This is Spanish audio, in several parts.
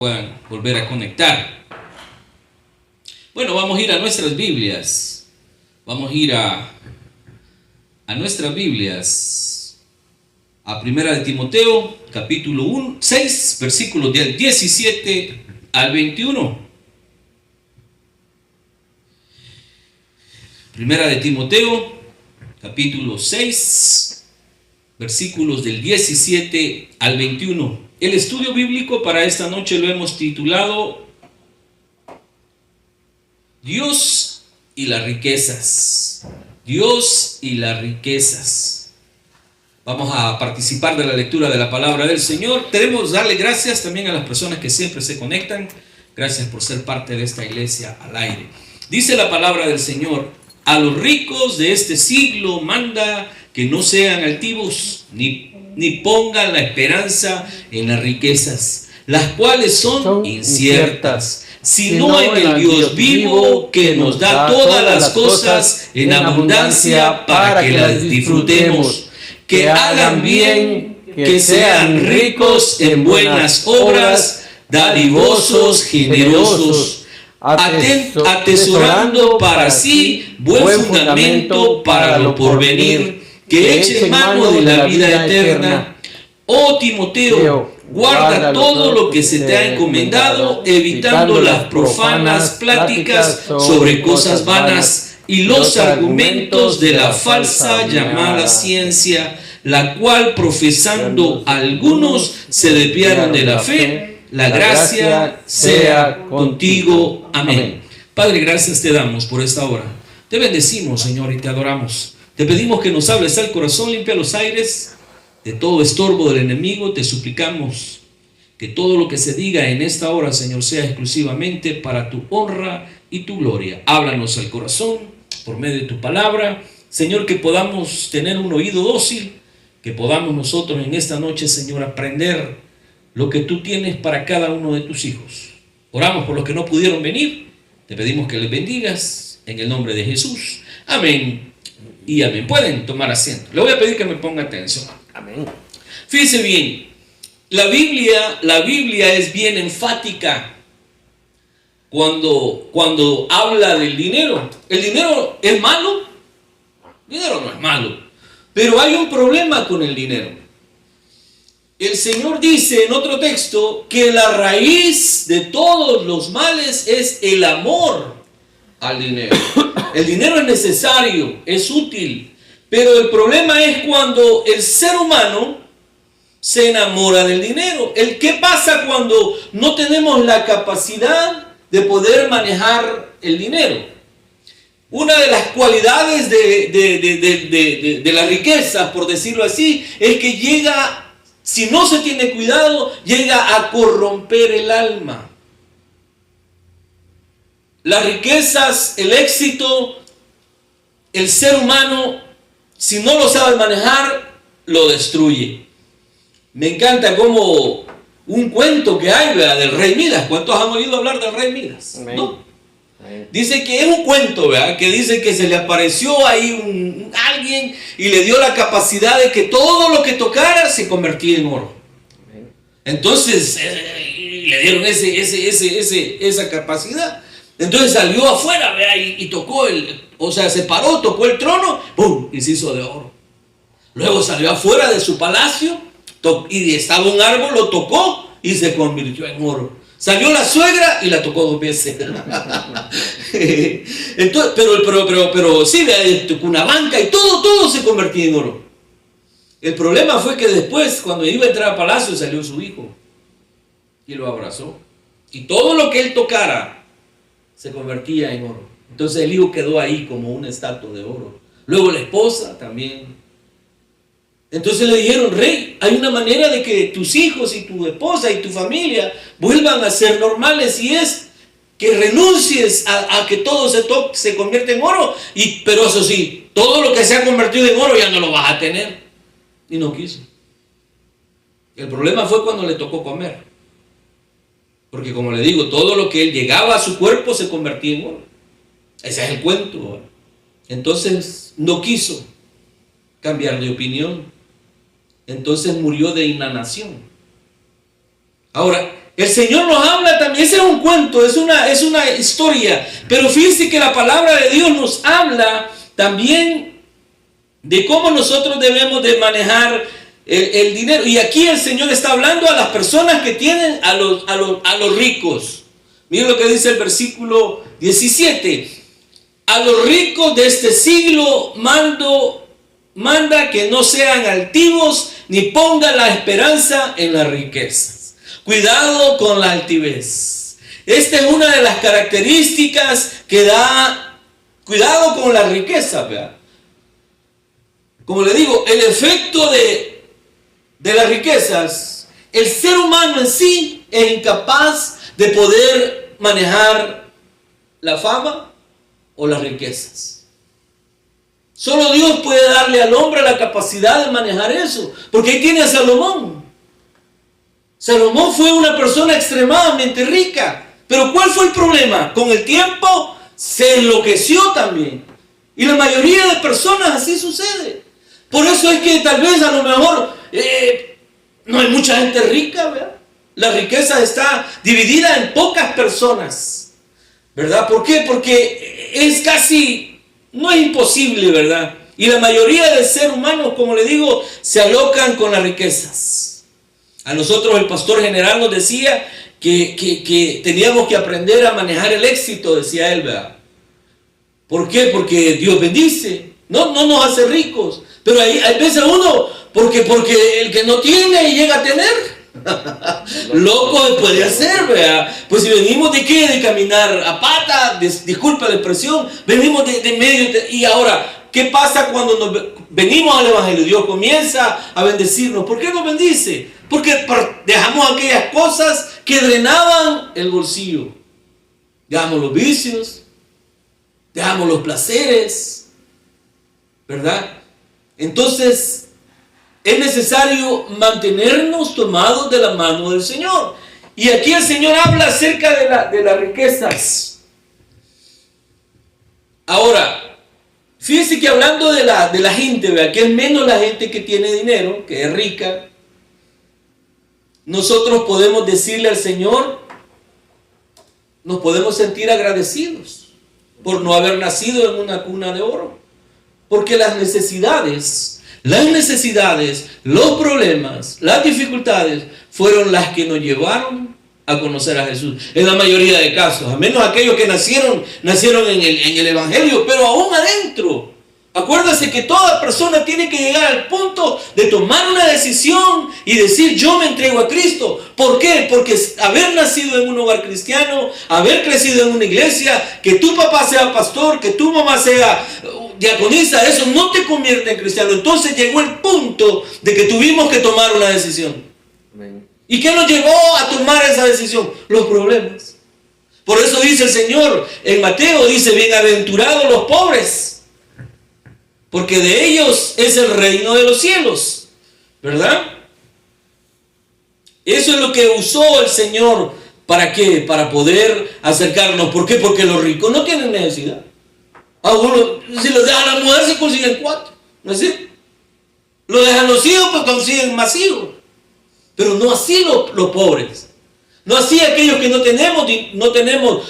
puedan volver a conectar. Bueno, vamos a ir a nuestras Biblias. Vamos a ir a nuestras Biblias. A Primera de Timoteo, capítulo 6, versículos del 17 al 21. Primera de Timoteo, capítulo 6, versículos del 17 al 21. El estudio bíblico para esta noche lo hemos titulado Dios y las riquezas. Dios y las riquezas. Vamos a participar de la lectura de la palabra del Señor. Queremos darle gracias también a las personas que siempre se conectan. Gracias por ser parte de esta iglesia al aire. Dice la palabra del Señor: a los ricos de este siglo manda que no sean altivos, ni pongan la esperanza en las riquezas, las cuales son inciertas, sino en el Dios vivo, que nos da todas las cosas en abundancia para que las disfrutemos. Que hagan bien, que sean ricos en buenas obras, dadivosos, generosos, atesorando para sí buen fundamento para lo porvenir, que echen mano de la vida eterna. Oh Timoteo, guarda todo lo que se te ha encomendado, evitando las profanas pláticas sobre cosas vanas y los argumentos de la falsa llamada ciencia, la cual profesando algunos se desviaron de la fe. La gracia sea contigo. Amén. Padre, gracias te damos por esta hora. Te bendecimos, Señor, y te adoramos. Te pedimos que nos hables al corazón, limpia los aires de todo estorbo del enemigo. Te suplicamos que todo lo que se diga en esta hora, Señor, sea exclusivamente para tu honra y tu gloria. Háblanos al corazón por medio de tu palabra. Señor, que podamos tener un oído dócil, que podamos nosotros en esta noche, Señor, aprender lo que tú tienes para cada uno de tus hijos. Oramos por los que no pudieron venir. Te pedimos que les bendigas en el nombre de Jesús. Amén y amén. Pueden tomar asiento. Le voy a pedir que me ponga atención. Amén. Fíjese bien, la Biblia es bien enfática cuando habla del dinero. ¿El dinero es malo? El dinero no es malo, pero hay un problema con el dinero. El Señor dice en otro texto que la raíz de todos los males es el amor al dinero. El dinero es necesario, es útil, pero el problema es cuando el ser humano se enamora del dinero. ¿Qué pasa cuando no tenemos la capacidad de poder manejar el dinero? Una de las cualidades de la riqueza, por decirlo así, es que llega, si no se tiene cuidado, llega a corromper el alma. Las riquezas, el éxito, el ser humano, si no lo sabe manejar, lo destruye. Me encanta como un cuento que hay, ¿verdad?, del rey Midas. ¿Cuántos han oído hablar del rey Midas? Amén. ¿No? Dice que es un cuento, ¿verdad?, que dice que se le apareció ahí alguien y le dio la capacidad de que todo lo que tocara se convertía en oro. Entonces le dieron esa capacidad. Entonces salió afuera, ¿verdad?, y tocó se paró, tocó el trono, ¡pum!, y se hizo de oro. Luego salió afuera de su palacio y estaba un árbol, lo tocó y se convirtió en oro. Salió la suegra y la tocó 2 veces. Entonces, pero sí, tocó una banca y todo se convertía en oro. El problema fue que después, cuando iba a entrar al palacio, salió su hijo y lo abrazó. Y todo lo que él tocara se convertía en oro. Entonces el hijo quedó ahí como una estatua de oro. Luego la esposa también. Entonces le dijeron: rey, hay una manera de que tus hijos y tu esposa y tu familia vuelvan a ser normales, y es que renuncies a que todo se convierta en oro, pero eso sí, todo lo que se ha convertido en oro ya no lo vas a tener. Y no quiso. El problema fue cuando le tocó comer, porque como le digo, todo lo que él llegaba a su cuerpo se convertía en oro. Ese es el cuento, ¿verdad? Entonces no quiso cambiar de opinión. Entonces murió de inanición. Ahora, el Señor nos habla también, ese es un cuento, es una historia, pero fíjense que la palabra de Dios nos habla también de cómo nosotros debemos de manejar el dinero. Y aquí el Señor está hablando a las personas que tienen, a los ricos. Miren lo que dice el versículo 17. A los ricos de este siglo manda que no sean altivos ni pongan la esperanza en las riquezas. Cuidado con la altivez. Esta es una de las características que da cuidado con la riqueza, ¿verdad? Como le digo, el efecto de las riquezas, el ser humano en sí es incapaz de poder manejar la fama o las riquezas. Solo Dios puede darle al hombre la capacidad de manejar eso, porque ahí tiene a Salomón. Salomón fue una persona extremadamente rica, pero ¿cuál fue el problema? Con el tiempo se enloqueció también, y la mayoría de personas así sucede. Por eso es que tal vez a lo mejor no hay mucha gente rica, ¿verdad? La riqueza está dividida en pocas personas, ¿verdad? ¿Por qué? Porque es casi, no es imposible, ¿verdad? Y la mayoría de seres humanos, como le digo, se alocan con las riquezas. A nosotros el pastor general nos decía que teníamos que aprender a manejar el éxito, decía él, ¿verdad? ¿Por qué? Porque Dios bendice, no nos hace ricos. Pero hay veces uno, porque el que no tiene y llega a tener, loco puede hacer, ¿verdad? Pues si venimos de qué, de caminar a pata, disculpa la expresión, venimos de medio, y ahora, ¿qué pasa cuando venimos al Evangelio? Dios comienza a bendecirnos. ¿Por qué nos bendice? Porque dejamos aquellas cosas que drenaban el bolsillo. Dejamos los vicios, dejamos los placeres, ¿verdad? Entonces, es necesario mantenernos tomados de la mano del Señor. Y aquí el Señor habla acerca de las riquezas. Ahora, fíjense que hablando de la gente, ¿verdad? Que es menos la gente que tiene dinero, que es rica, nosotros podemos decirle al Señor, nos podemos sentir agradecidos por no haber nacido en una cuna de oro. Porque las necesidades, los problemas, las dificultades fueron las que nos llevaron a conocer a Jesús. En la mayoría de casos, a menos aquellos que nacieron en el Evangelio, pero aún adentro. Acuérdase que toda persona tiene que llegar al punto de tomar una decisión y decir: yo me entrego a Cristo. ¿Por qué? Porque haber nacido en un hogar cristiano, haber crecido en una iglesia, que tu papá sea pastor, que tu mamá sea diaconisa, eso no te convierte en cristiano. Entonces llegó el punto de que tuvimos que tomar una decisión. Amén. ¿Y qué nos llevó a tomar esa decisión? Los problemas. Por eso dice el Señor en Mateo, dice: bienaventurados los pobres, porque de ellos es el reino de los cielos, ¿verdad? Eso es lo que usó el Señor. ¿Para qué? Para poder acercarnos. ¿Por qué? Porque los ricos no tienen necesidad. A uno, si los dejan a la mujer, se consiguen 4, ¿no es así? Lo dejan los hijos, pues consiguen más hijos. Pero no así los pobres. No así aquellos que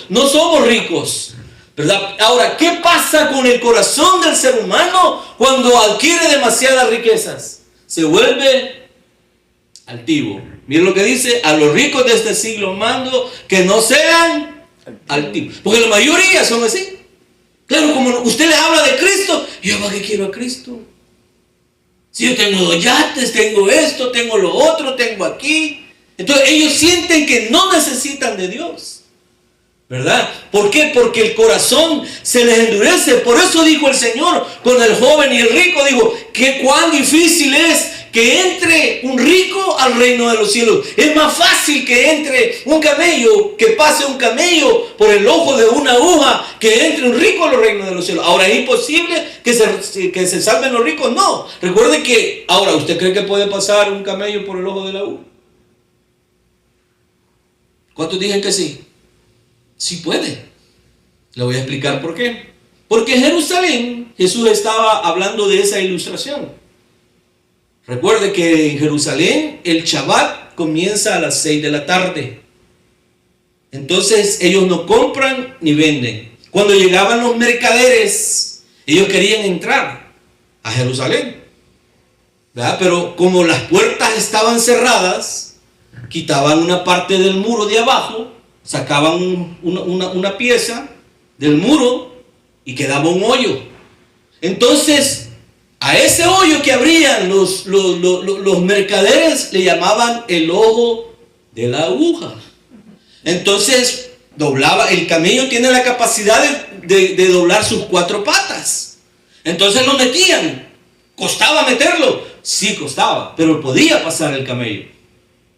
no somos ricos, ¿verdad? Ahora, ¿qué pasa con el corazón del ser humano cuando adquiere demasiadas riquezas? Se vuelve altivo. Miren lo que dice: a los ricos de este siglo mando que no sean altivos. Porque la mayoría son así. Claro, como usted le habla de Cristo, yo para qué quiero a Cristo. Si yo tengo 2 yates, tengo esto, tengo lo otro, tengo aquí. Entonces ellos sienten que no necesitan de Dios, ¿verdad? ¿Por qué? Porque el corazón se les endurece. Por eso dijo el Señor con el joven y el rico, dijo, que cuán difícil es que entre un rico al reino de los cielos. Es más fácil que entre un camello, que pase un camello por el ojo de una aguja, que entre un rico al reino de los cielos. Ahora, ¿es imposible que se salven los ricos? No. Recuerde que, ahora, ¿usted cree que puede pasar un camello por el ojo de la aguja? ¿Cuántos dicen que sí? Sí puede. Le voy a explicar por qué. Porque en Jerusalén, Jesús estaba hablando de esa ilustración. Recuerde que en Jerusalén el Shabbat comienza a las 6 de la tarde. Entonces ellos no compran ni venden. Cuando llegaban los mercaderes, ellos querían entrar a Jerusalén, ¿verdad? Pero como las puertas estaban cerradas, quitaban una parte del muro de abajo, sacaban una pieza del muro y quedaba un hoyo. Entonces, a ese hoyo que abrían los mercaderes le llamaban el ojo de la aguja. Entonces, doblaba. El camello tiene la capacidad de doblar sus 4 patas. Entonces lo metían. ¿Costaba meterlo? Sí, costaba, pero podía pasar el camello,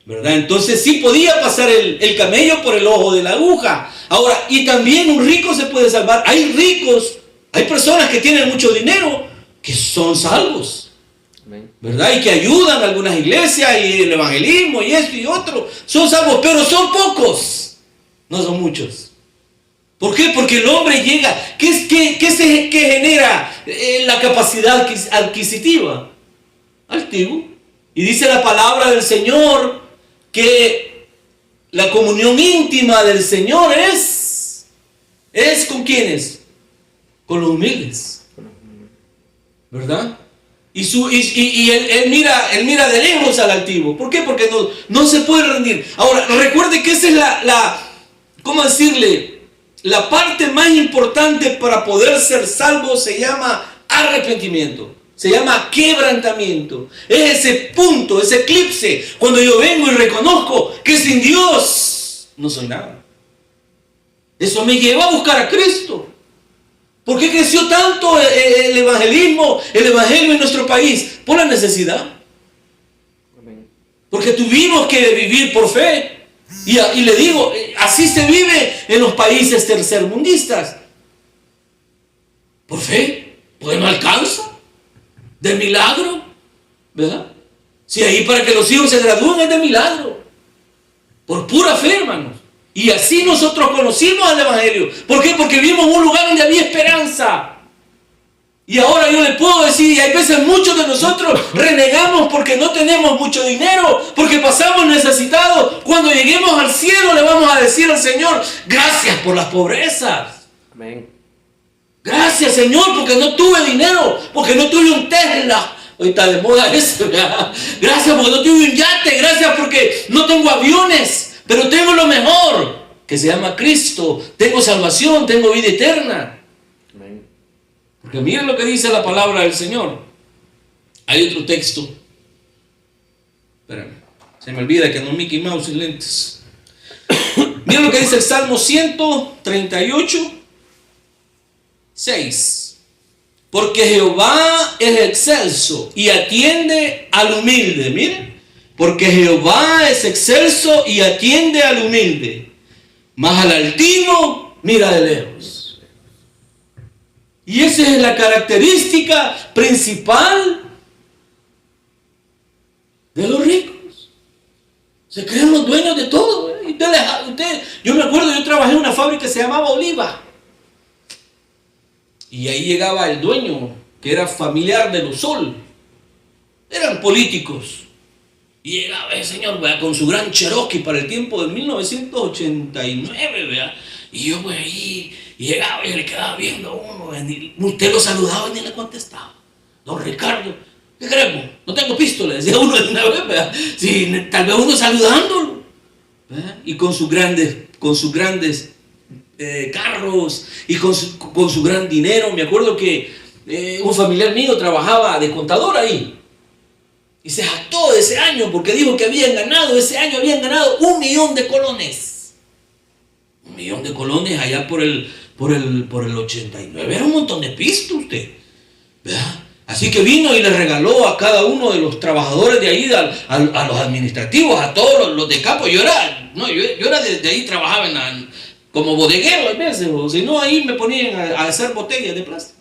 ¿verdad? Entonces sí podía pasar el camello por el ojo de la aguja. Ahora, y también un rico se puede salvar. Hay ricos, hay personas que tienen mucho dinero que son salvos, ¿verdad? Y que ayudan a algunas iglesias y el evangelismo y esto y otro. Son salvos, pero son pocos, no son muchos. ¿Por qué? Porque el hombre llega. ¿Qué genera la capacidad adquisitiva? Altivo. Y dice la palabra del Señor que la comunión íntima del Señor es ¿con quiénes? Con los humildes, ¿verdad? Y él mira de lejos al altivo. ¿Por qué? Porque no se puede rendir. Ahora, recuerde que esa es ¿cómo decirle? La parte más importante para poder ser salvo se llama arrepentimiento. Se llama quebrantamiento. Es ese punto, ese eclipse, cuando yo vengo y reconozco que sin Dios no soy nada. Eso me lleva a buscar a Cristo. ¿Por qué creció tanto el evangelismo, el evangelio en nuestro país? Por la necesidad. Porque tuvimos que vivir por fe. Y le digo, así se vive en los países tercermundistas. Por fe, pues no alcanza. De milagro, ¿verdad? Si ahí para que los hijos se gradúen es de milagro. Por pura fe, hermanos. Y así nosotros conocimos al evangelio. ¿Por qué? Porque vivimos en un lugar donde había esperanza. Y ahora yo le puedo decir, y hay veces muchos de nosotros renegamos porque no tenemos mucho dinero, porque pasamos necesitados. Cuando lleguemos al cielo le vamos a decir al Señor, gracias por las pobrezas. Amén. Gracias, Señor, porque no tuve dinero, porque no tuve un Tesla. Hoy está de moda eso, ¿verdad? Gracias porque no tuve un yate, gracias porque no tengo aviones, pero tengo lo mejor, que se llama Cristo. Tengo salvación, tengo vida eterna. Porque miren lo que dice la palabra del Señor. Hay otro texto. Espérame, se me olvida que no es Mickey Mouse y lentes. Miren lo que dice el Salmo 138, 6. Porque Jehová es excelso y atiende al humilde. Miren, porque Jehová es excelso y atiende al humilde, mas al altivo mira de lejos. Y esa es la característica principal de los ricos. Se creen los dueños de todo. Yo me acuerdo, yo trabajé en una fábrica que se llamaba Oliva. Y ahí llegaba el dueño, que era familiar de los Sol. Eran políticos. Y llegaba el señor, ¿verdad?, con su gran Cherokee para el tiempo de 1989, ¿verdad? Y yo, pues, ahí llegaba y le quedaba viendo a uno. Usted lo saludaba y ni le contestaba. Don Ricardo, ¿qué queremos? No tengo pistola, decía uno de una vez, ¿verdad? Sí, tal vez uno saludándolo, ¿verdad? Y con sus grandes carros y con su gran dinero. Me acuerdo que un familiar mío trabajaba de contador ahí. Y se jactó de ese año porque dijo que ese año habían ganado 1 millón de colones. 1 millón de colones allá por el 89. Era un montón de pisto usted, ¿verdad? Así que vino y le regaló a cada uno de los trabajadores de ahí, a los administrativos, a todos los de campo. Yo era de ahí, trabajaba como bodeguero a veces, o si no, ahí me ponían a hacer botellas de plástico.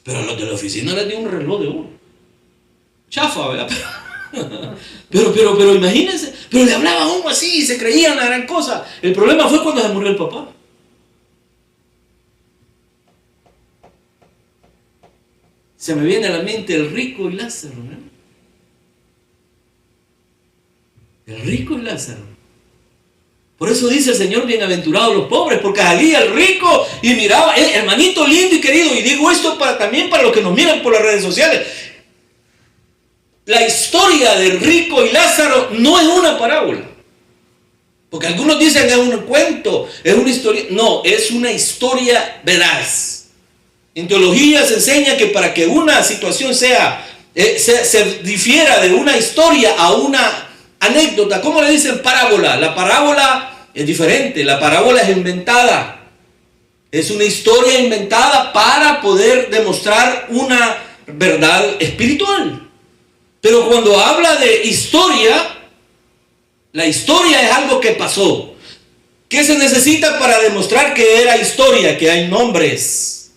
Pero a los de la oficina les dio un reloj de oro. Chafa, ¿verdad? Pero imagínense, pero le hablaban a uno así y se creían la gran cosa. El problema fue cuando se murió el papá. Se me viene a la mente el rico y Lázaro, ¿no? El rico y Lázaro. Por eso dice el Señor, bienaventurados los pobres, porque salía el rico y miraba, hermanito lindo y querido, y digo esto también para los que nos miran por las redes sociales. La historia del rico y Lázaro no es una parábola. Porque algunos dicen es un cuento, es una historia. No, es una historia veraz. En teología se enseña que para que una situación se difiera de una historia a una anécdota, ¿cómo le dicen parábola? La parábola es diferente, la parábola es inventada. Es una historia inventada para poder demostrar una verdad espiritual. Pero cuando habla de historia, la historia es algo que pasó. ¿Qué se necesita para demostrar que era historia? Que hay nombres.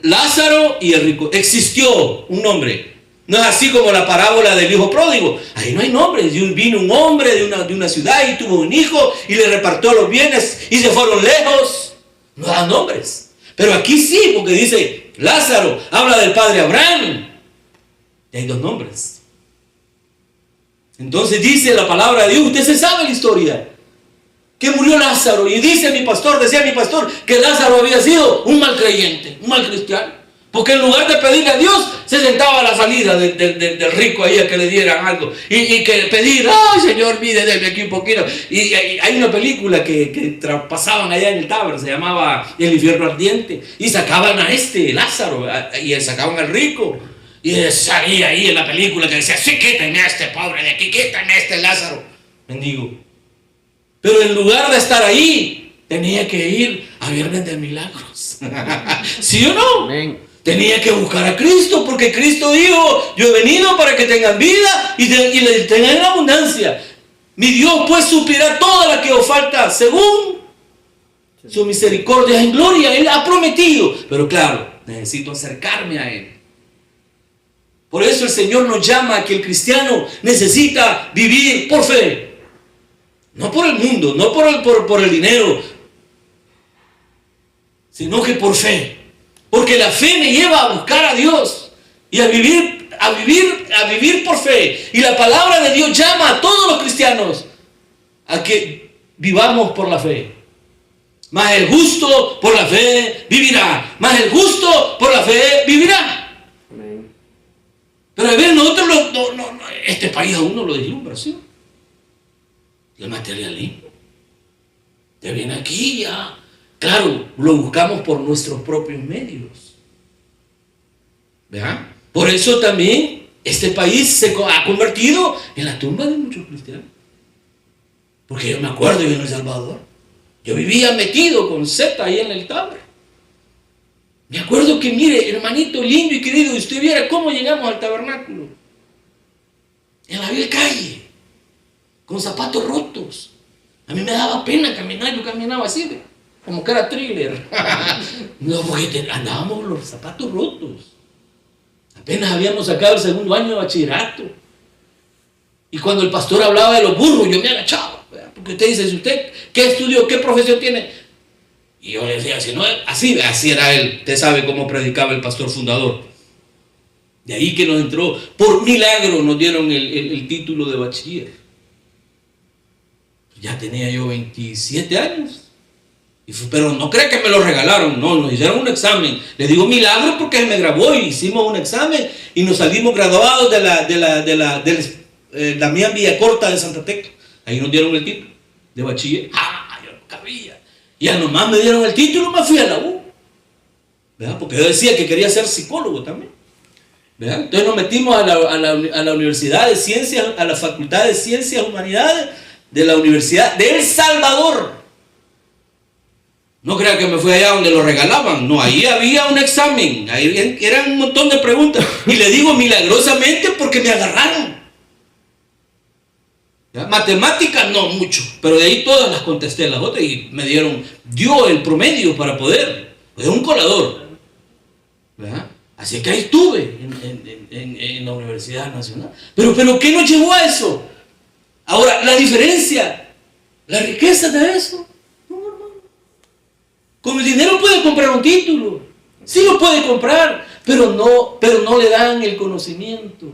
Lázaro y el rico. Existió un nombre. No es así como la parábola del hijo pródigo. Ahí no hay nombres. Vino un hombre de una ciudad y tuvo un hijo y le repartió los bienes y se fueron lejos. No da nombres. Pero aquí sí, porque dice Lázaro, habla del padre Abraham. Y hay dos nombres. Entonces dice la palabra de Dios, usted se sabe la historia, que murió Lázaro, y decía mi pastor, que Lázaro había sido un mal creyente, un mal cristiano, porque en lugar de pedirle a Dios, se sentaba a la salida del rico ahí a que le dieran algo, y que pedir, ay Señor, mire, déme aquí un poquito. Y hay una película que pasaban allá en el Táber, se llamaba El infierno ardiente, y sacaban a Lázaro, y sacaban al rico. Y salía ahí en la película que decía, sí, quítenme a este pobre de aquí, quítenme a este Lázaro, mendigo. Pero en lugar de estar ahí, tenía que ir a Viernes de Milagros. ¿Sí o no? Amén. Tenía que buscar a Cristo, porque Cristo dijo, yo he venido para que tengan vida y le tengan en abundancia. Mi Dios pues suplirá toda la que os falta según su misericordia en gloria. Él ha prometido. Pero claro, necesito acercarme a Él. Por eso el Señor nos llama a que el cristiano necesita vivir por fe. No por el mundo, no por el dinero, sino que por fe. Porque la fe me lleva a buscar a Dios y a vivir por fe. Y la palabra de Dios llama a todos los cristianos a que vivamos por la fe. Mas el justo por la fe vivirá. Mas el justo por la fe vivirá. Pero a ver, nosotros este país aún no lo deslumbra, ¿sí? El materialismo. Te viene aquí ya. Claro, lo buscamos por nuestros propios medios. ¿Verdad? Por eso también este país se ha convertido en la tumba de muchos cristianos. Porque yo me acuerdo, yo en El Salvador, yo vivía metido con Z ahí en el Táber. Me acuerdo que, mire, hermanito lindo y querido, usted viera cómo llegamos al tabernáculo. En la vil calle, con zapatos rotos. A mí me daba pena caminar, yo caminaba así, como que era thriller. No, porque andábamos los zapatos rotos. Apenas habíamos sacado el segundo año de bachillerato. Y cuando el pastor hablaba de los burros, yo me agachaba. Porque usted dice, si usted, ¿qué estudió, qué profesión tiene? Y yo le decía, así era él. Usted sabe cómo predicaba el pastor fundador. De ahí que nos entró, por milagro nos dieron el título de bachiller. Ya tenía yo 27 años. Pero no cree que me lo regalaron, no, nos hicieron un examen. Le digo milagro porque él me grabó y hicimos un examen y nos salimos graduados de la Damián Villacorta de Santa Tecla. Ahí nos dieron el título de bachiller. Yo no cabía. Y a nomás me dieron el título, me fui a la U. ¿Verdad? Porque yo decía que quería ser psicólogo también. ¿Verdad? Entonces nos metimos a la Universidad de Ciencias, a la Facultad de Ciencias Humanidades de la Universidad de El Salvador. No crea que me fui allá donde lo regalaban. No, ahí había un examen. Ahí eran un montón de preguntas. Y le digo milagrosamente porque me agarraron. ¿Ya? Matemáticas no mucho, pero de ahí todas las contesté, las otras, y dio el promedio para poder. Es un colador. ¿Verdad? Así que ahí estuve en la Universidad Nacional. Pero ¿qué nos llevó a eso? Ahora, la diferencia, la riqueza de eso. Con el dinero puede comprar un título. Sí lo puede comprar, pero no le dan el conocimiento.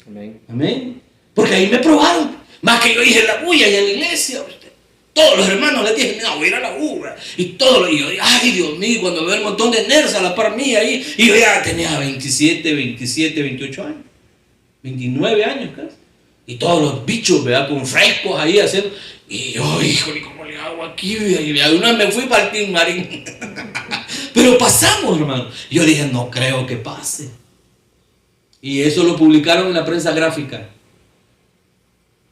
Amén. Amén. Porque ahí me probaron. Más que yo dije la bulla y en la iglesia, usted. Todos los hermanos les dije, no, voy a ir a la UBRA. Y todo, y yo, ay Dios mío, cuando veo un montón de nerds a la par mía ahí, y yo ya tenía 27, 28 años, 29 años casi. Y todos los bichos, ¿verdad? Con frescos ahí haciendo. Y yo, híjole, ¿cómo le hago aquí? Y una vez me fui para el Team Marín. Pero pasamos, hermano. Yo dije, no creo que pase. Y eso lo publicaron en la prensa gráfica.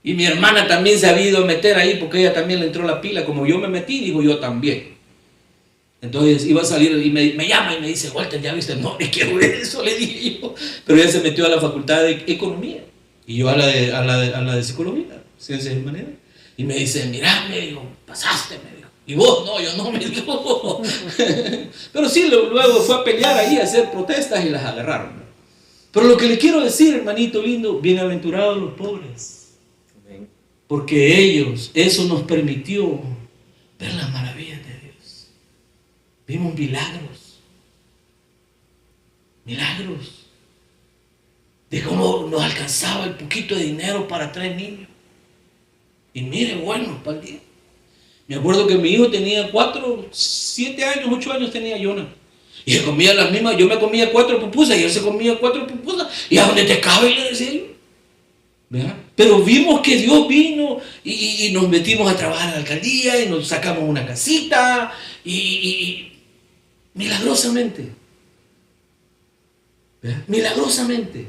Y mi hermana también se ha ido a meter ahí porque ella también le entró la pila. Como yo me metí, digo yo también. Entonces iba a salir y me llama y me dice, Walter, ¿ya viste? No, es que eso le dije yo. Pero ella se metió a la facultad de economía. Y yo a la de psicología, ciencias humanidades. Y me dice, mirá, me dijo, pasaste, me dijo. Y vos, no, yo no, me dijo. Pero sí, luego fue a pelear ahí, a hacer protestas y las agarraron, ¿no? Pero lo que le quiero decir, hermanito lindo, bienaventurados los pobres. Porque ellos, eso nos permitió ver las maravillas de Dios. Vimos milagros. Milagros. De cómo nos alcanzaba el poquito de dinero para 3 niños. Y mire, bueno, para el día. Me acuerdo que mi hijo tenía 7 años, 8 años tenía Jonah. Y se comía las mismas, yo me comía 4 pupusas y él se comía 4 pupusas. ¿Y a dónde te cabe? Le decía yo. ¿Verdad? Pero vimos que Dios vino y nos metimos a trabajar a la alcaldía y nos sacamos una casita y milagrosamente. ¿Verdad? Milagrosamente.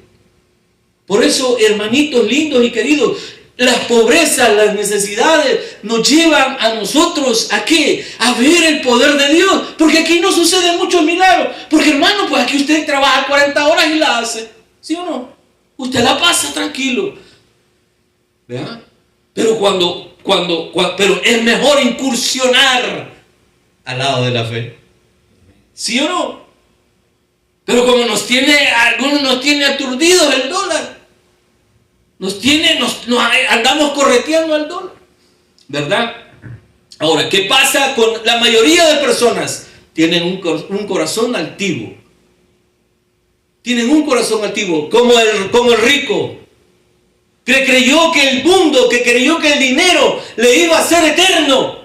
Por eso, hermanitos lindos y queridos, las pobrezas, las necesidades nos llevan a nosotros ¿a qué? A ver el poder de Dios. Porque aquí no suceden muchos milagros. Porque hermano, pues aquí usted trabaja 40 horas y la hace. ¿Sí o no? Usted la pasa tranquilo. ¿Verdad? Pero pero es mejor incursionar al lado de la fe. ¿Sí o no? Pero como algunos nos tiene aturdidos el dólar. Andamos correteando al dólar. ¿Verdad? Ahora, ¿qué pasa con la mayoría de personas? Tienen un corazón altivo. Tienen un corazón altivo, como el rico. Que creyó que el mundo, que creyó que el dinero le iba a ser eterno.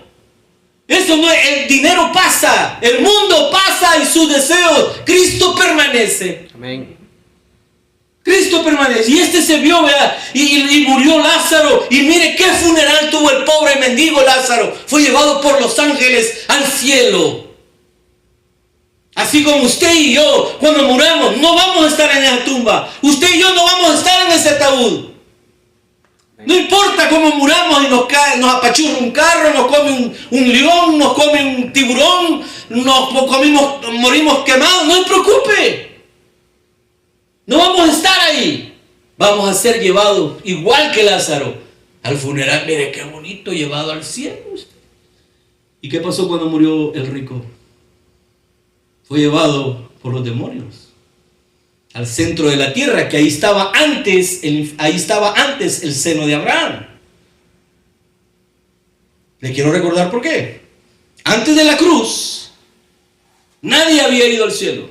Eso no es, el dinero pasa, el mundo pasa y sus deseos. Cristo permanece. Amén. Cristo permanece. Y se vio, ¿verdad? Y murió Lázaro. Y mire qué funeral tuvo el pobre mendigo Lázaro. Fue llevado por los ángeles al cielo. Así como usted y yo, cuando muramos, no vamos a estar en esa tumba. Usted y yo no vamos a estar en ese ataúd. No importa cómo muramos y nos apachurra un carro, nos come un león, nos come un tiburón, morimos quemados, no se preocupe. No vamos a estar ahí. Vamos a ser llevados, igual que Lázaro, al funeral. Mire qué bonito, llevado al cielo. ¿Y qué pasó cuando murió el rico? Fue llevado por los demonios al centro de la tierra, que ahí estaba antes el seno de Abraham. Le quiero recordar por qué. Antes de la cruz, nadie había ido al cielo.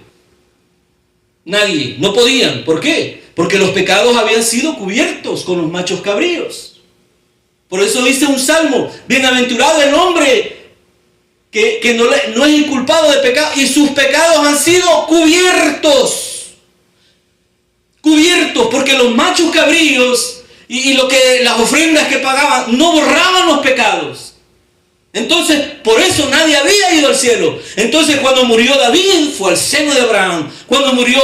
Nadie, no podían. ¿Por qué? Porque los pecados habían sido cubiertos con los machos cabríos. Por eso dice un salmo: bienaventurado el hombre que no es inculpado de pecado y sus pecados han sido cubiertos. Cubiertos, porque los machos cabríos y las ofrendas que pagaban no borraban los pecados. Entonces, por eso nadie había ido al cielo. Entonces, cuando murió David, fue al seno de Abraham. Cuando murió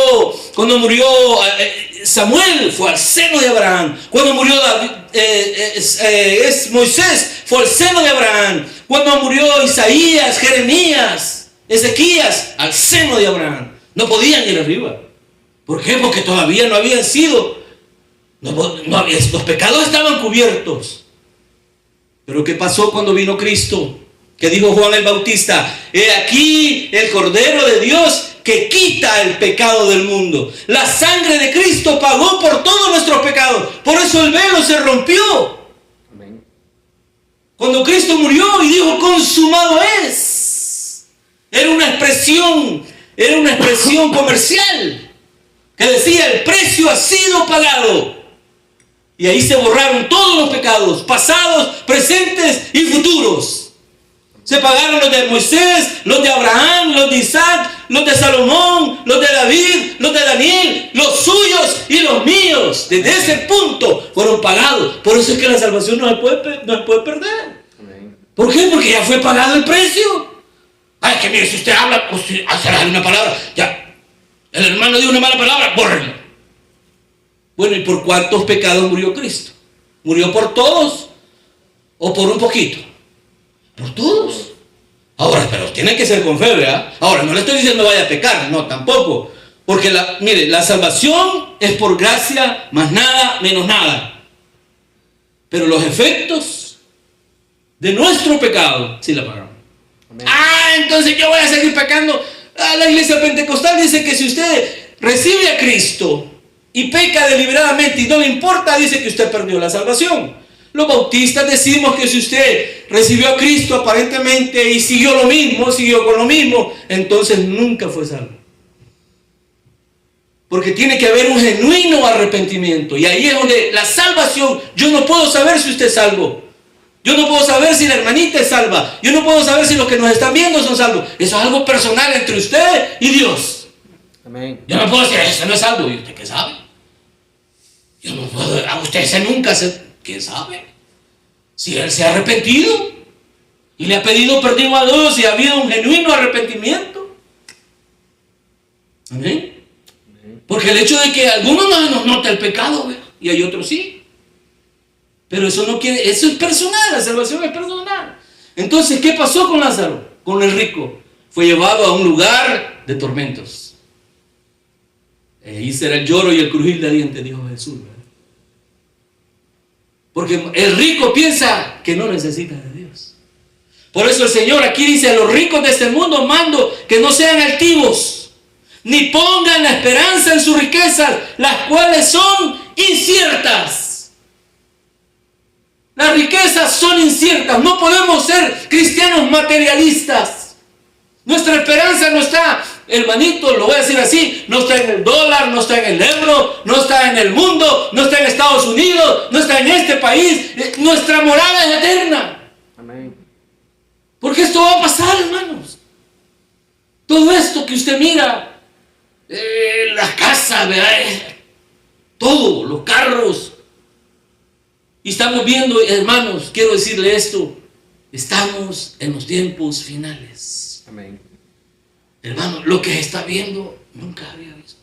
Samuel, fue al seno de Abraham. Cuando murió Moisés, fue al seno de Abraham. Cuando murió Isaías, Jeremías, Ezequías, al seno de Abraham. No podían ir arriba. ¿Por qué? Porque todavía no habían sido, los pecados estaban cubiertos. Pero ¿qué pasó cuando vino Cristo? ¿Qué dijo Juan el Bautista? He aquí el Cordero de Dios que quita el pecado del mundo. La sangre de Cristo pagó por todos nuestros pecados. Por eso el velo se rompió. Amén. Cuando Cristo murió y dijo consumado es. Era una expresión comercial. Que decía, el precio ha sido pagado. Y ahí se borraron todos los pecados, pasados, presentes y futuros. Se pagaron los de Moisés, los de Abraham, los de Isaac, los de Salomón, los de David, los de Daniel, los suyos y los míos. Desde ese punto fueron pagados. Por eso es que la salvación no se puede perder. ¿Por qué? Porque ya fue pagado el precio. Ay, que mire, si usted habla, pues, si hace una palabra, ya, el hermano dio una mala palabra, bórrenlo. Bueno, ¿y por cuántos pecados murió Cristo? ¿Murió por todos o por un poquito? Por todos. Ahora, pero tiene que ser con fe, ¿verdad? Ahora, no le estoy diciendo vaya a pecar, no, tampoco. Porque, mire, la salvación es por gracia, más nada, menos nada. Pero los efectos de nuestro pecado, sí la pagamos. Amén. Entonces yo voy a seguir pecando. La iglesia pentecostal dice que si usted recibe a Cristo y peca deliberadamente y no le importa, dice que usted perdió la salvación. Los bautistas decimos que si usted recibió a Cristo aparentemente y siguió lo mismo, siguió con lo mismo, entonces nunca fue salvo. Porque tiene que haber un genuino arrepentimiento. Y ahí es donde la salvación, yo no puedo saber si usted es salvo. Yo no puedo saber si la hermanita es salva. Yo no puedo saber si los que nos están viendo son salvos. Eso es algo personal entre usted y Dios. Amén. Yo no puedo decir, ese no es salvo. ¿Y usted qué sabe? Yo no puedo, a usted ese nunca se... ¿Quién sabe? Si él se ha arrepentido y le ha pedido perdón a Dios y ha habido un genuino arrepentimiento. Amén. Porque el hecho de que algunos no nos nota el pecado, ¿verdad? Y hay otros sí. Pero eso no quiere, eso es personal, la salvación es personal. Entonces, ¿qué pasó con Lázaro? Con el rico. Fue llevado a un lugar de tormentos. Ahí será el lloro y el crujir de dientes, dijo Jesús, ¿verdad? Porque el rico piensa que no necesita de Dios. Por eso el Señor aquí dice: a los ricos de este mundo mando que no sean altivos, ni pongan la esperanza en sus riquezas, las cuales son inciertas. Las riquezas son inciertas. No podemos ser cristianos materialistas. Nuestra esperanza no está, hermanito, lo voy a decir así, no está en el dólar, no está en el euro, no está en el mundo, no está en Estados Unidos, no está en este país. Nuestra morada es eterna. Amén. Porque esto va a pasar, hermanos. Todo esto que usted mira, las casas, ¿verdad? Todo, los carros. Y estamos viendo, hermanos, quiero decirle esto, estamos en los tiempos finales. Amén. Hermano, lo que se está viendo, nunca había visto.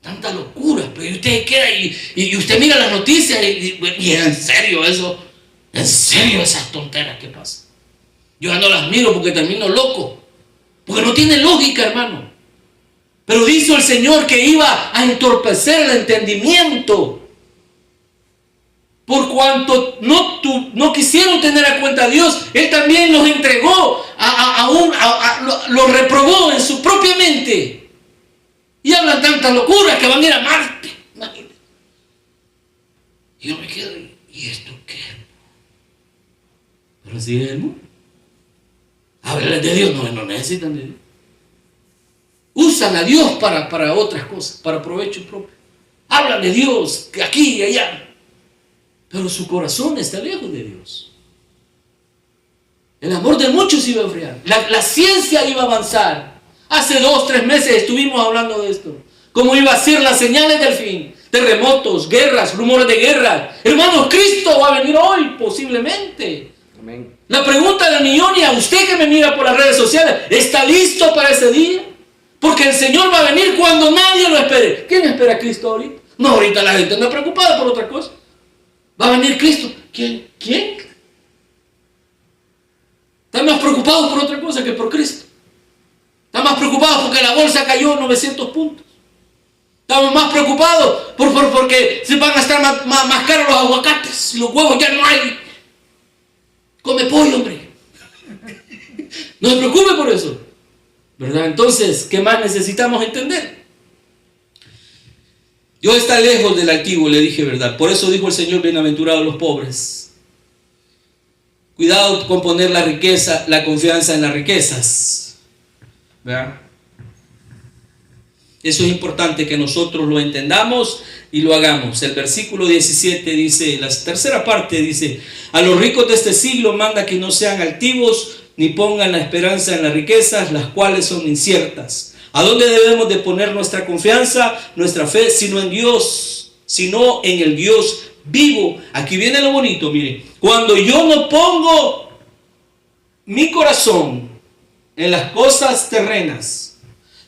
Tanta locura, pero usted queda y usted mira las noticias y en serio eso, en serio esas tonteras que pasan. Yo ya no las miro porque termino loco, porque no tiene lógica, hermano. Pero dijo el Señor que iba a entorpecer el entendimiento. Por cuanto no quisieron tener a cuenta a Dios, Él también los entregó, los reprobó en su propia mente. Y hablan tantas locuras que van a ir a Marte. Y yo me quedo, ¿y esto qué? Pero así es el mundo. Hablan de Dios, no necesitan de Dios. Usan a Dios para otras cosas, para provecho propio. Hablan de Dios aquí y allá. Pero su corazón está lejos de Dios. El amor de muchos iba a enfriar. La ciencia iba a avanzar. Hace 2-3 meses estuvimos hablando de esto. Cómo iba a ser las señales del fin. Terremotos, guerras, rumores de guerra. Hermanos, Cristo va a venir hoy, posiblemente. Amén. La pregunta del millón, y a usted que me mira por las redes sociales, ¿está listo para ese día? Porque el Señor va a venir cuando nadie lo espere. ¿Quién espera a Cristo ahorita? No, ahorita la gente anda preocupada por otra cosa. Va a venir Cristo. ¿Quién? Están más preocupados por otra cosa que por Cristo. Están más preocupados porque la bolsa cayó 900 puntos. Estamos más preocupados porque se van a estar más caros los aguacates. Los huevos ya no hay. Come pollo, hombre. No se preocupe por eso, ¿verdad? Entonces, ¿qué más necesitamos entender? Dios está lejos del altivo, le dije, ¿verdad? Por eso dijo el Señor: bienaventurados los pobres. Cuidado con poner la riqueza, la confianza en las riquezas, ¿verdad? Eso es importante que nosotros lo entendamos y lo hagamos. El versículo 17 dice, la tercera parte dice: a los ricos de este siglo manda que no sean altivos, ni pongan la esperanza en las riquezas, las cuales son inciertas. ¿A dónde debemos de poner nuestra confianza, nuestra fe, sino en Dios, sino en el Dios vivo? Aquí viene lo bonito, mire. Cuando yo no pongo mi corazón en las cosas terrenas,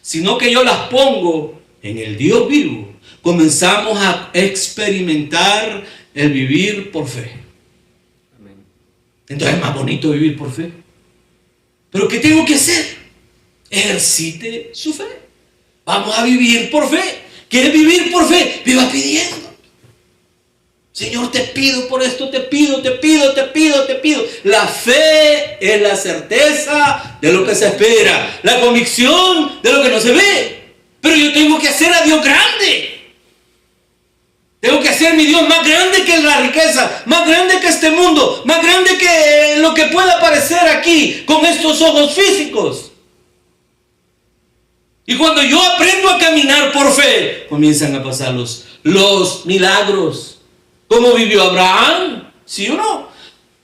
sino que yo las pongo en el Dios vivo, comenzamos a experimentar el vivir por fe. Entonces es más bonito vivir por fe. ¿Pero qué tengo que hacer? Ejercite su fe. Vamos a vivir por fe. ¿Quieres vivir por fe? Viva pidiendo. Señor, te pido por esto, te pido. La fe es la certeza de lo que se espera, la convicción de lo que no se ve. Pero yo tengo que hacer a Dios grande. Tengo que hacer mi Dios más grande que la riqueza, más grande que este mundo, más grande que lo que pueda aparecer aquí con estos ojos físicos. Y cuando yo aprendo a caminar por fe, comienzan a pasar los milagros. ¿Cómo vivió Abraham? ¿Sí o no?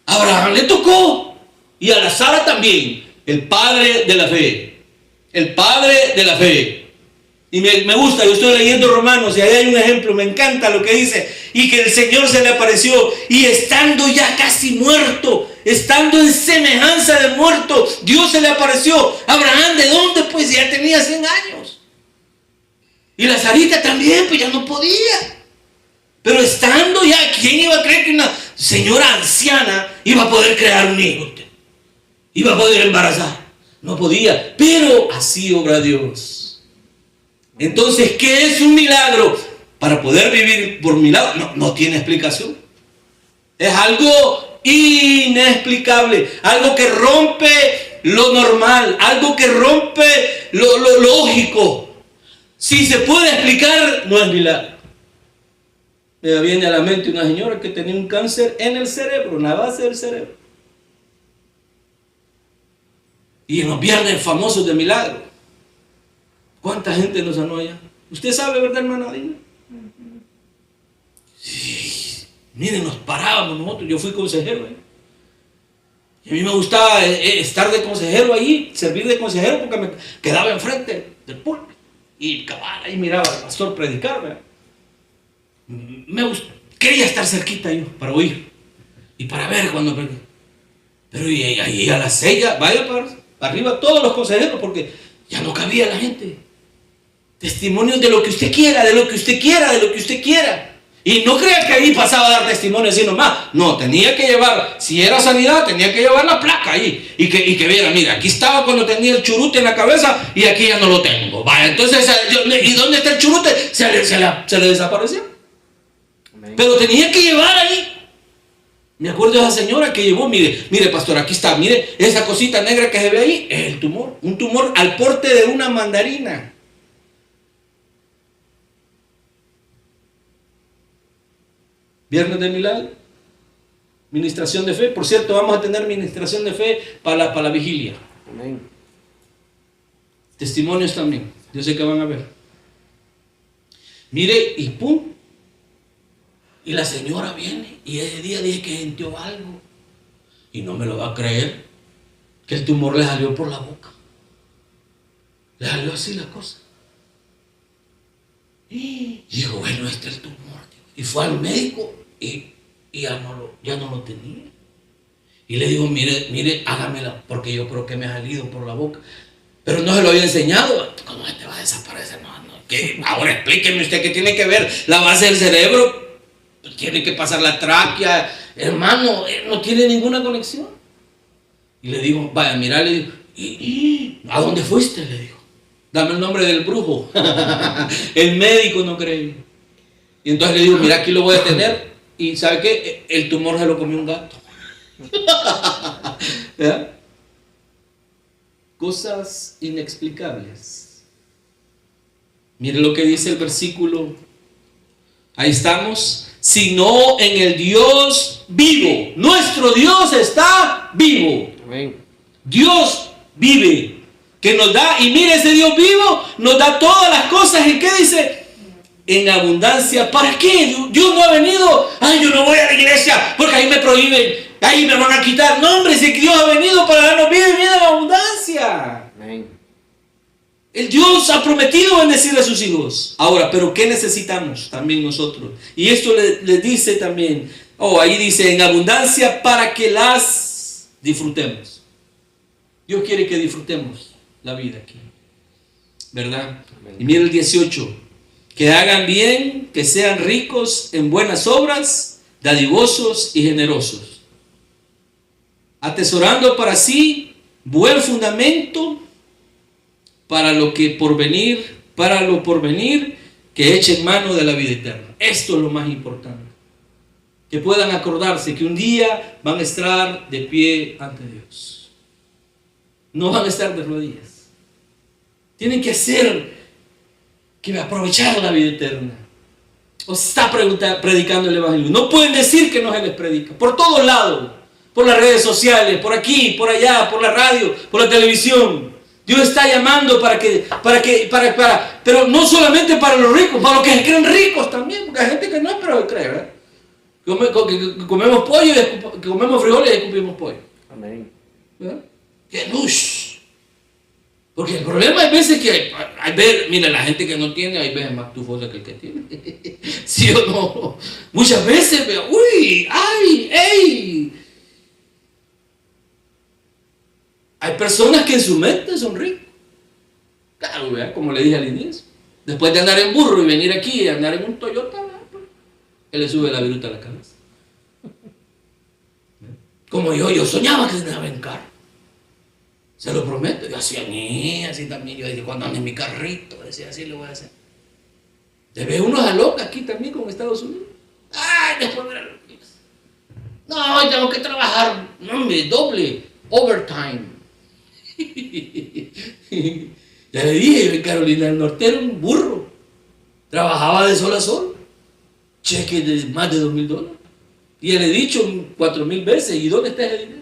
A Abraham le tocó. Y a la Sara también. El padre de la fe. El padre de la fe. Y me gusta, yo estoy leyendo Romanos y ahí hay un ejemplo, me encanta lo que dice. Y que el Señor se le apareció y estando ya casi muerto, estando en semejanza de muerto, Dios se le apareció. Abraham, ¿de dónde? Pues ya tenía 100 años. Y la Sarita también, pues ya no podía. Pero estando ya, ¿quién iba a creer que una señora anciana iba a poder crear un hijo? Iba a poder embarazar. No podía, pero así obra Dios. Entonces, ¿qué es un milagro? Para poder vivir por milagro, no tiene explicación. Es algo inexplicable, algo que rompe lo normal, algo que rompe lo lógico. Si se puede explicar, no es milagro. Me viene a la mente una señora que tenía un cáncer en el cerebro, en la base del cerebro. Y en los viernes famosos de milagro, ¿cuánta gente nos sanó allá? ¿Usted sabe, verdad, hermana Dina? Sí, miren, nos parábamos nosotros. Yo fui consejero. Y a mí me gustaba estar de consejero ahí, servir de consejero, porque me quedaba enfrente del púlpito. Y cabal, ahí miraba al pastor predicar, ¿verdad? Quería estar cerquita yo para oír y para ver cuando predica. Pero y ahí a las 6 vaya para arriba todos los consejeros, porque ya no cabía la gente. Testimonios de lo que usted quiera, de lo que usted quiera, de lo que usted quiera. Y no crea que ahí pasaba a dar testimonio así nomás. No, tenía que llevar, si era sanidad, tenía que llevar la placa ahí. Y que viera, mira, aquí estaba cuando tenía el churute en la cabeza y aquí ya no lo tengo. Vaya, entonces, ¿y dónde está el churute? Se le desapareció. Amén. Pero tenía que llevar ahí. Me acuerdo de esa señora que llevó, mire pastor, aquí está, mire, esa cosita negra que se ve ahí, es el tumor. Un tumor al porte de una mandarina. Viernes de milagro, ministración de fe. Por cierto, vamos a tener ministración de fe para la vigilia. Amén. Testimonios también. Yo sé que van a ver. Mire, y pum. Y la señora viene. Y ese día dije que sintió algo. Y no me lo va a creer. Que el tumor le salió por la boca. Le salió así la cosa. Y dijo, bueno, este es el tumor. Y fue al médico y ya no lo tenía. Y le digo, mire, hágamela, porque yo creo que me ha salido por la boca. Pero no se lo había enseñado. ¿Cómo te va a desaparecer? No, ¿qué? Ahora explíqueme usted qué tiene que ver la base del cerebro. Tiene que pasar la tráquea. Hermano, no tiene ninguna conexión. Y le digo, vaya, mira, le digo, ¿a dónde fuiste? Le digo, dame el nombre del brujo. El médico no cree. Y entonces le digo, mira, aquí lo voy a tener. Y ¿sabe qué? El tumor se lo comió un gato. ¿Ya? Cosas inexplicables. Mire lo que dice el versículo. Ahí estamos. Sino en el Dios vivo. Nuestro Dios está vivo. Amén. Dios vive. que nos da, y mire, ese Dios vivo nos da todas las cosas. ¿En qué dice? En abundancia. ¿Para qué? Dios no ha venido, ay, yo no voy a la iglesia porque ahí me prohíben, ahí me van a quitar. No, hombre, si Dios ha venido para darnos vida y vida en abundancia. Amén. El Dios ha prometido bendecir a sus hijos. Ahora, ¿pero qué necesitamos también nosotros? Y esto le dice también, ahí dice, en abundancia para que las disfrutemos. Dios quiere que disfrutemos la vida aquí, ¿verdad? Amén. Y mira el 18, que hagan bien, que sean ricos en buenas obras, dadivosos y generosos, atesorando para sí buen fundamento para lo porvenir, que echen mano de la vida eterna. Esto es lo más importante. Que puedan acordarse que un día van a estar de pie ante Dios. No van a estar de rodillas. Tienen que aprovechar la vida eterna. O se está predicando el Evangelio. No pueden decir que no se les predica. Por todos lados. Por las redes sociales, por aquí, por allá, por la radio, por la televisión. Dios está llamando pero no solamente para los ricos, para los que se creen ricos también, porque hay gente que no es pero cree, ¿verdad? Que comemos pollo, que comemos frijoles y escupimos pollo. Amén. ¿Verdad? Que luz. Porque el problema hay veces que, mira, la gente que no tiene, hay veces más tufosa que el que tiene. ¿Sí o no? Muchas veces veo, uy, ay, ey. Hay personas que en su mente son ricos. Claro, ¿verdad? Como le dije al inicio. Después de andar en burro y venir aquí y andar en un Toyota, él le sube la viruta a la cabeza. Como yo soñaba que andaba en carro. Se lo prometo. Yo hacía así también. Yo decía, cuando ande en mi carrito, decía, así le voy a hacer. Te ve unos a loca aquí también con Estados Unidos. Ay, después mira lo que es. No, tengo que trabajar, no, doble, overtime. Ya le dije, Carolina del Norte era un burro. Trabajaba de sol a sol. Cheque de más de $2,000. Y le he dicho 4,000 veces, ¿y dónde está ese dinero?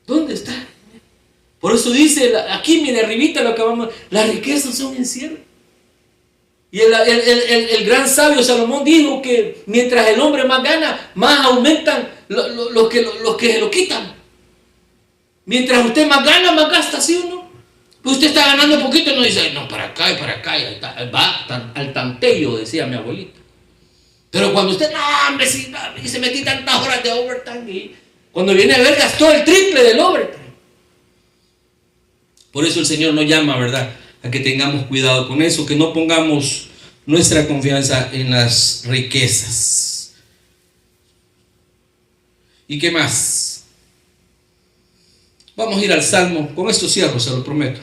¿Dónde está? Por eso dice, aquí mira, arribita lo acabamos, las riquezas son inciertas. Y el gran sabio Salomón dijo que mientras el hombre más gana, más aumentan los que se lo quitan. Mientras usted más gana, más gasta, ¿sí o no? Pues usted está ganando poquito y no dice, no, para acá, y va al tanteo, decía mi abuelita. Pero cuando usted, no, hombre, sí, y se metí tantas horas de overtime, y cuando viene a ver, gastó el triple del overtime. Por eso el Señor nos llama, ¿verdad?, a que tengamos cuidado con eso, que no pongamos nuestra confianza en las riquezas. ¿Y qué más? Vamos a ir al Salmo, con esto cierro, se lo prometo.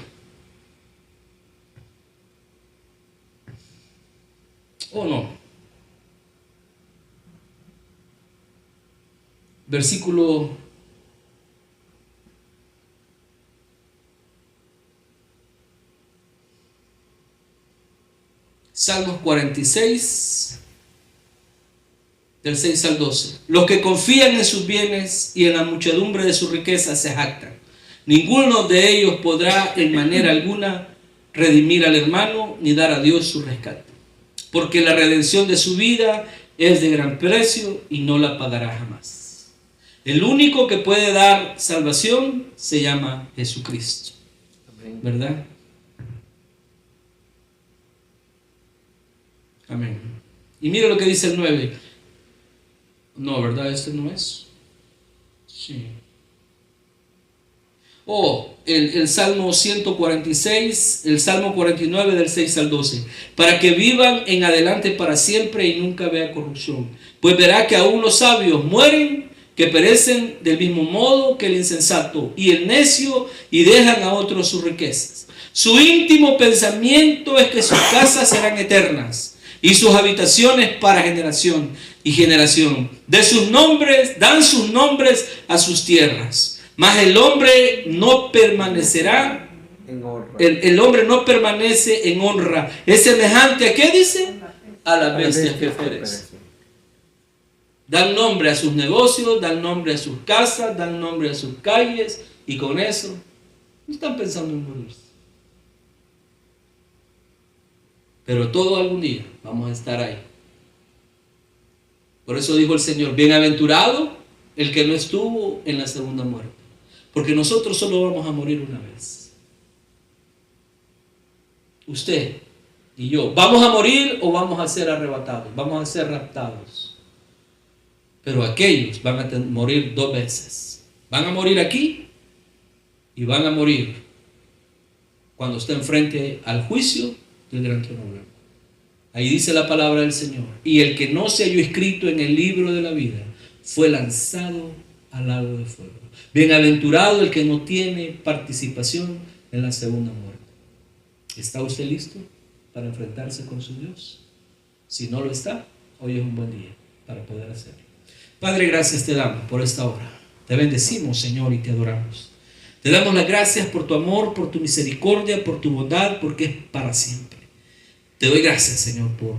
¿O no? Versículo Salmos 46, del 6 al 12. Los que confían en sus bienes y en la muchedumbre de sus riquezas se jactan. Ninguno de ellos podrá en manera alguna redimir al hermano ni dar a Dios su rescate. Porque la redención de su vida es de gran precio y no la pagará jamás. El único que puede dar salvación se llama Jesucristo. ¿Verdad? Amén. Y mira lo que dice el 9. No, ¿verdad? Este no es. Sí. El Salmo 146, el Salmo 49 del 6 al 12. Para que vivan en adelante para siempre y nunca vea corrupción. Pues verá que aún los sabios mueren, que perecen del mismo modo que el insensato y el necio, y dejan a otros sus riquezas. Su íntimo pensamiento es que sus casas serán eternas y sus habitaciones para generación y generación. Dan sus nombres a sus tierras. Mas el hombre no permanecerá en honra. El hombre no permanece en honra. Es semejante a ¿qué dice? A la bestia que perece. Dan nombre a sus negocios, dan nombre a sus casas, dan nombre a sus calles, y con eso no están pensando en morirse. Pero todo algún día vamos a estar ahí. Por eso dijo el Señor, bienaventurado el que no estuvo en la segunda muerte, porque nosotros solo vamos a morir una vez. Usted y yo, ¿vamos a morir o vamos a ser arrebatados? Vamos a ser raptados. Pero aquellos van a morir 2 veces. Van a morir aquí y van a morir cuando estén frente al juicio del gran trono blanco. Ahí dice la palabra del Señor. Y el que no se halló escrito en el libro de la vida fue lanzado al lago de fuego. Bienaventurado el que no tiene participación en la segunda muerte. ¿Está usted listo para enfrentarse con su Dios? Si no lo está, hoy es un buen día para poder hacerlo. Padre, gracias te damos por esta hora. Te bendecimos, Señor, y te adoramos. Te damos las gracias por tu amor, por tu misericordia, por tu bondad, porque es para siempre. Te doy gracias, Señor, por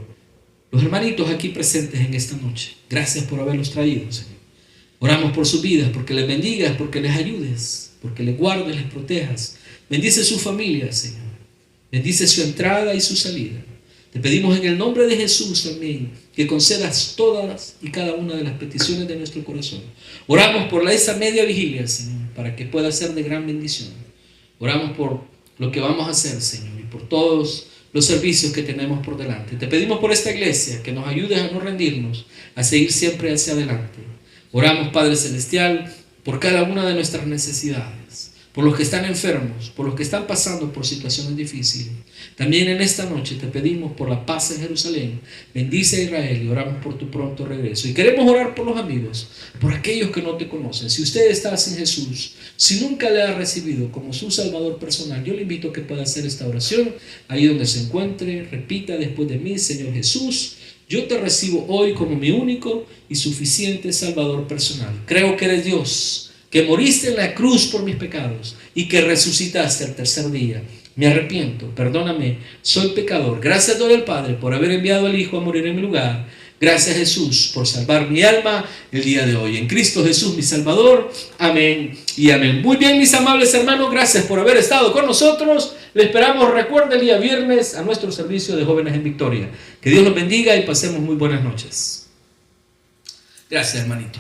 los hermanitos aquí presentes en esta noche. Gracias por haberlos traído, Señor. Oramos por sus vidas, porque les bendigas, porque les ayudes, porque les guardes, les protejas. Bendice su familia, Señor. Bendice su entrada y su salida. Te pedimos en el nombre de Jesús también que concedas todas y cada una de las peticiones de nuestro corazón. Oramos por esa media vigilia, Señor, para que pueda ser de gran bendición. Oramos por lo que vamos a hacer, Señor, y por todos los servicios que tenemos por delante. Te pedimos por esta iglesia que nos ayudes a no rendirnos, a seguir siempre hacia adelante. Oramos, Padre Celestial, por cada una de nuestras necesidades, por los que están enfermos, por los que están pasando por situaciones difíciles. También en esta noche te pedimos por la paz en Jerusalén. Bendice a Israel y oramos por tu pronto regreso. Y queremos orar por los amigos, por aquellos que no te conocen. Si usted está sin Jesús, si nunca le ha recibido como su Salvador personal, yo le invito a que pueda hacer esta oración ahí donde se encuentre. Repita después de mí: Señor Jesús, yo te recibo hoy como mi único y suficiente Salvador personal. Creo que eres Dios, que moriste en la cruz por mis pecados y que resucitaste al tercer día. Me arrepiento, perdóname, soy pecador. Gracias a Dios el Padre por haber enviado al Hijo a morir en mi lugar. Gracias, Jesús, por salvar mi alma el día de hoy. En Cristo Jesús, mi Salvador. Amén y amén. Muy bien, mis amables hermanos, gracias por haber estado con nosotros. Le esperamos, recuerde, el día viernes a nuestro servicio de Jóvenes en Victoria. Que Dios los bendiga y pasemos muy buenas noches. Gracias, hermanito.